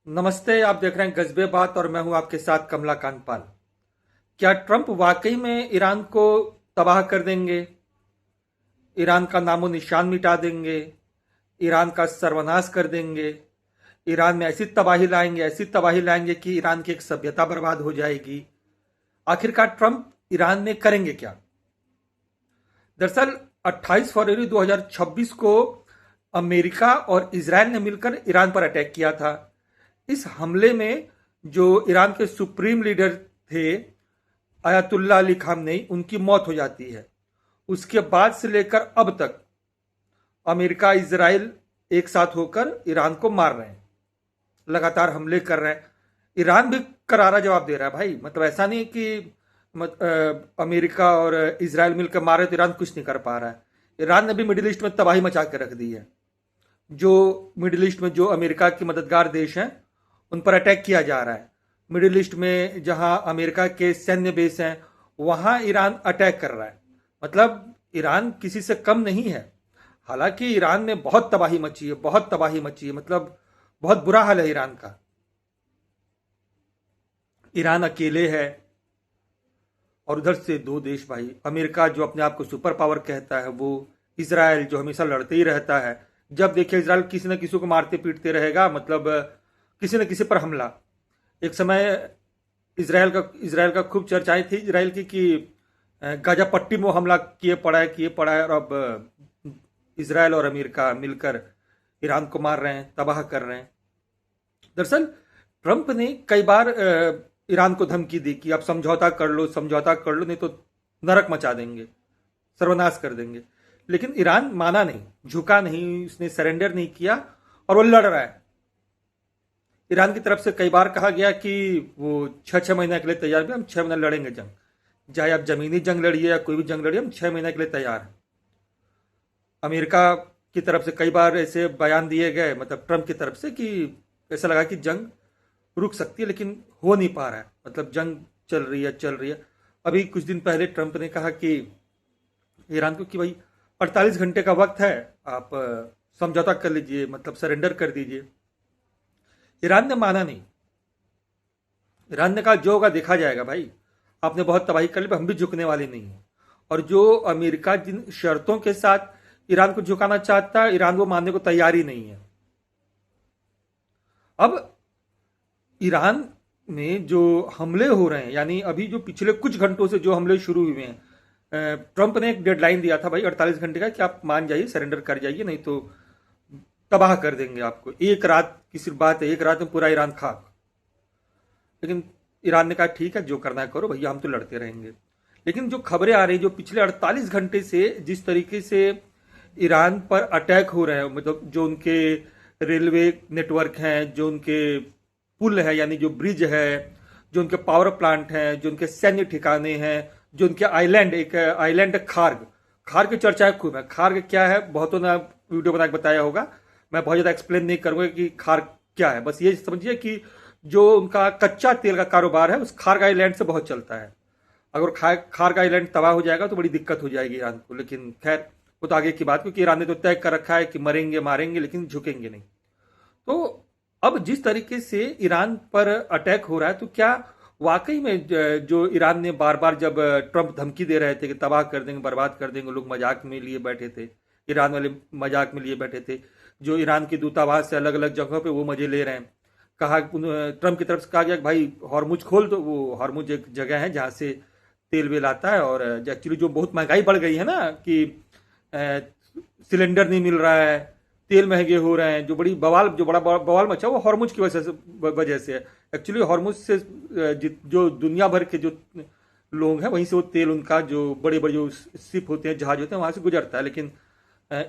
नमस्ते। आप देख रहे हैं गजबे बात और मैं हूं आपके साथ कमलाकांत पाल। क्या ट्रंप वाकई में ईरान को तबाह कर देंगे? ईरान का नामो निशान मिटा देंगे? ईरान का सर्वनाश कर देंगे? ईरान में ऐसी तबाही लाएंगे कि ईरान की एक सभ्यता बर्बाद हो जाएगी? आखिरकार ट्रंप ईरान में करेंगे क्या? दरअसल 28 फरवरी 2026 को अमेरिका और इजराइल ने मिलकर ईरान पर अटैक किया था। इस हमले में जो ईरान के सुप्रीम लीडर थे अयातुल्ला अली खामनेई, उनकी मौत हो जाती है। उसके बाद से लेकर अब तक अमेरिका इजराइल एक साथ होकर ईरान को मार रहे हैं, लगातार हमले कर रहे हैं। ईरान भी करारा जवाब दे रहा है भाई। मतलब ऐसा नहीं कि अमेरिका और इजराइल मिलकर मारे तो ईरान कुछ नहीं कर पा रहा है। ईरान ने भी मिडिल ईस्ट में तबाही मचा के रख दी है। जो मिडिल ईस्ट में जो अमेरिका के मददगार देश हैं उन पर अटैक किया जा रहा है। मिडिल ईस्ट में जहां अमेरिका के सैन्य बेस हैं वहां ईरान अटैक कर रहा है। मतलब ईरान किसी से कम नहीं है। हालांकि ईरान में बहुत तबाही मची है, बहुत तबाही मची है। मतलब बहुत बुरा हाल है ईरान का। ईरान अकेले है और उधर से दो देश भाई, अमेरिका जो अपने आप को सुपर पावर कहता है, वो इजराइल जो हमेशा लड़ते ही रहता है। जब देखिए इजराइल किसी न किसी को मारते पीटते रहेगा। मतलब किसी न किसी पर हमला। एक समय इजराइल का खूब चर्चाएं थी इजराइल की कि गाजा पट्टी में वो हमला किए पड़ा है और अब इजराइल और अमेरिका मिलकर ईरान को मार रहे हैं, तबाह कर रहे हैं। दरअसल ट्रंप ने कई बार ईरान को धमकी दी कि आप समझौता कर लो, समझौता कर लो, नहीं तो नरक मचा देंगे, सर्वनाश कर देंगे। लेकिन ईरान माना नहीं, झुका नहीं, उसने सरेंडर नहीं किया और वो लड़ रहा है। ईरान की तरफ से कई बार कहा गया कि वो 6-6 महीने के लिए तैयार भी, हम 6 महीने लड़ेंगे जंग। चाहे आप जमीनी जंग लड़िए या कोई भी जंग लड़िए, हम 6 महीने के लिए तैयार हैं। अमेरिका की तरफ से कई बार ऐसे बयान दिए गए, मतलब ट्रंप की तरफ से, कि ऐसा लगा कि जंग रुक सकती है, लेकिन हो नहीं पा रहा है। मतलब जंग चल रही है। अभी कुछ दिन पहले ट्रंप ने कहा कि ईरान को कि भाई 48 घंटे का वक्त है, आप समझौता कर लीजिए, मतलब सरेंडर कर दीजिए। ईरान ने माना नहीं। ईरान ने कहा जो होगा देखा जाएगा भाई, आपने बहुत तबाही कर ली, हम भी झुकने वाले नहीं हैं। और जो अमेरिका जिन शर्तों के साथ ईरान को झुकाना चाहता है, ईरान वो मानने को तैयार ही नहीं है। अब ईरान में जो हमले हो रहे हैं, यानी अभी जो पिछले कुछ घंटों से जो हमले शुरू हुए हैं, ट्रंप ने एक डेडलाइन दिया था भाई 48 घंटे का कि आप मान जाइए, सरेंडर कर जाइए, नहीं तो तबाह कर देंगे आपको। एक रात की सिर्फ बात है, एक रात में पूरा ईरान खाक। लेकिन ईरान ने कहा ठीक है, जो करना है करो भैया, हम तो लड़ते रहेंगे। लेकिन जो खबरें आ रही, जो पिछले 48 घंटे से जिस तरीके से ईरान पर अटैक हो रहे हैं, मतलब जो उनके रेलवे नेटवर्क हैं, जो उनके पुल है यानी जो ब्रिज है, जो उनके पावर प्लांट हैं, जो उनके सैन्य ठिकाने हैं, जो उनके आइलैंड, एक आइलैंड खार्ग। खार्ग की चर्चाएं खूब है। खार्ग क्या है, बहुतों ने वीडियो बना के बताया होगा, मैं बहुत ज्यादा एक्सप्लेन नहीं करूंगा कि खार्ग क्या है। बस ये समझिए कि जो उनका कच्चा तेल का कारोबार है उस खार्ग आइलैंड से बहुत चलता है। अगर खार्ग आइलैंड तबाह हो जाएगा तो बड़ी दिक्कत हो जाएगी ईरान को। लेकिन खैर वो तो आगे की बात, क्योंकि ईरान ने तो तय कर रखा है कि मरेंगे मारेंगे लेकिन झुकेंगे नहीं। तो अब जिस तरीके से ईरान पर अटैक हो रहा है, तो क्या वाकई में जो ईरान ने बार बार, जब ट्रंप धमकी दे रहे थे कि तबाह कर देंगे, बर्बाद कर देंगे, लोग मजाक में लिए बैठे थे, ईरान वाले मजाक में लिए बैठे थे। जो ईरान की दूतावास से अलग अलग जगहों पे वो मजे ले रहे हैं। कहा ट्रंप की तरफ से कहा गया कि भाई हॉर्मुज खोल दो। वो हॉर्मुज एक जगह है जहाँ से तेल वेल आता है। और एक्चुअली जो बहुत महंगाई बढ़ गई है ना, कि सिलेंडर नहीं मिल रहा है, तेल महंगे हो रहे हैं, जो बड़ा बवाल मचा वो हॉर्मुज की वजह से है। एक्चुअली हॉर्मुज से जो दुनिया भर के जो लोग हैं वहीं से वो तेल, उनका जो बड़े बड़े जो शिप होते हैं, जहाज होते हैं, वहां से गुजरता है। लेकिन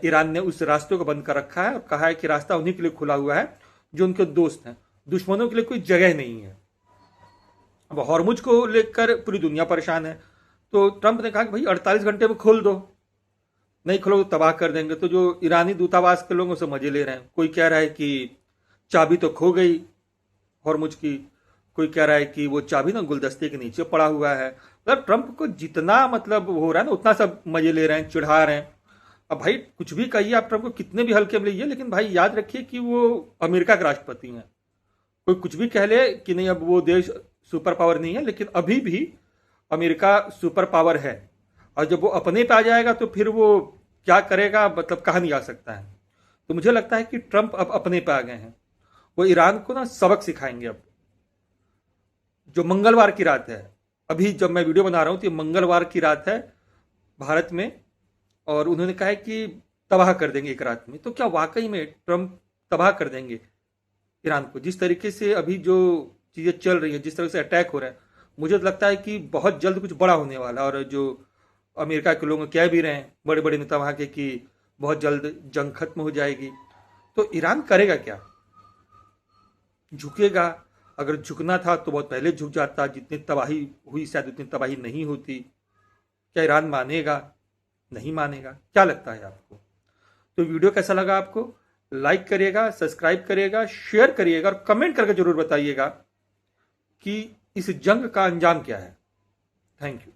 ईरान ने उस रास्ते को बंद कर रखा है और कहा है कि रास्ता उन्हीं के लिए खुला हुआ है जो उनके दोस्त हैं, दुश्मनों के लिए कोई जगह नहीं है। अब हॉर्मुज को लेकर पूरी दुनिया परेशान है। तो ट्रंप ने कहा कि भाई 48 घंटे में खोल दो, नहीं खोलोगे तो तबाह कर देंगे। तो जो ईरानी दूतावास के लोग उसे मजे ले रहे हैं। कोई कह रहा है कि चाबी तो खो गई हॉर्मुज की, कोई कह रहा है कि वो चाबी ना गुलदस्ते के नीचे पड़ा हुआ है। मतलब ट्रंप को जितना मतलब हो रहा है ना, उतना सब मजे ले रहे हैं, चिढ़ा रहे हैं। अब भाई कुछ भी कहिए आप ट्रंप को, कितने भी हल्के में लीजिए, लेकिन भाई याद रखिए कि वो अमेरिका के राष्ट्रपति हैं। कोई कुछ भी कह ले कि नहीं अब वो देश सुपर पावर नहीं है, लेकिन अभी भी अमेरिका सुपर पावर है। और जब वो अपने पे आ जाएगा तो फिर वो क्या करेगा मतलब कहा नहीं जा सकता है। तो मुझे लगता है कि ट्रंप अब अपने पे आ गए हैं। वो ईरान को ना सबक सिखाएंगे अब। जो मंगलवार की रात है, अभी जब मैं वीडियो बना रहा हूं तो ये मंगलवार की रात है भारत में, और उन्होंने कहा है कि तबाह कर देंगे एक रात में। तो क्या वाकई में ट्रंप तबाह कर देंगे ईरान को? जिस तरीके से अभी जो चीजें चल रही है, जिस तरह से अटैक हो रहा है, मुझे तो लगता है कि बहुत जल्द कुछ बड़ा होने वाला है। और जो अमेरिका के लोग कह भी रहे हैं, बड़े बड़े नेता वहां के, कि बहुत जल्द जंग खत्म हो जाएगी। तो ईरान करेगा क्या? झुकेगा? अगर झुकना था तो बहुत पहले झुक जाता। जितनी तबाही हुई शायद उतनी तबाही नहीं होती। क्या ईरान मानेगा? नहीं मानेगा। क्या लगता है आपको? तो वीडियो कैसा लगा आपको? लाइक करिएगा, सब्सक्राइब करिएगा, शेयर करिएगा और कमेंट करके जरूर बताइएगा कि इस जंग का अंजाम क्या है। Thank you.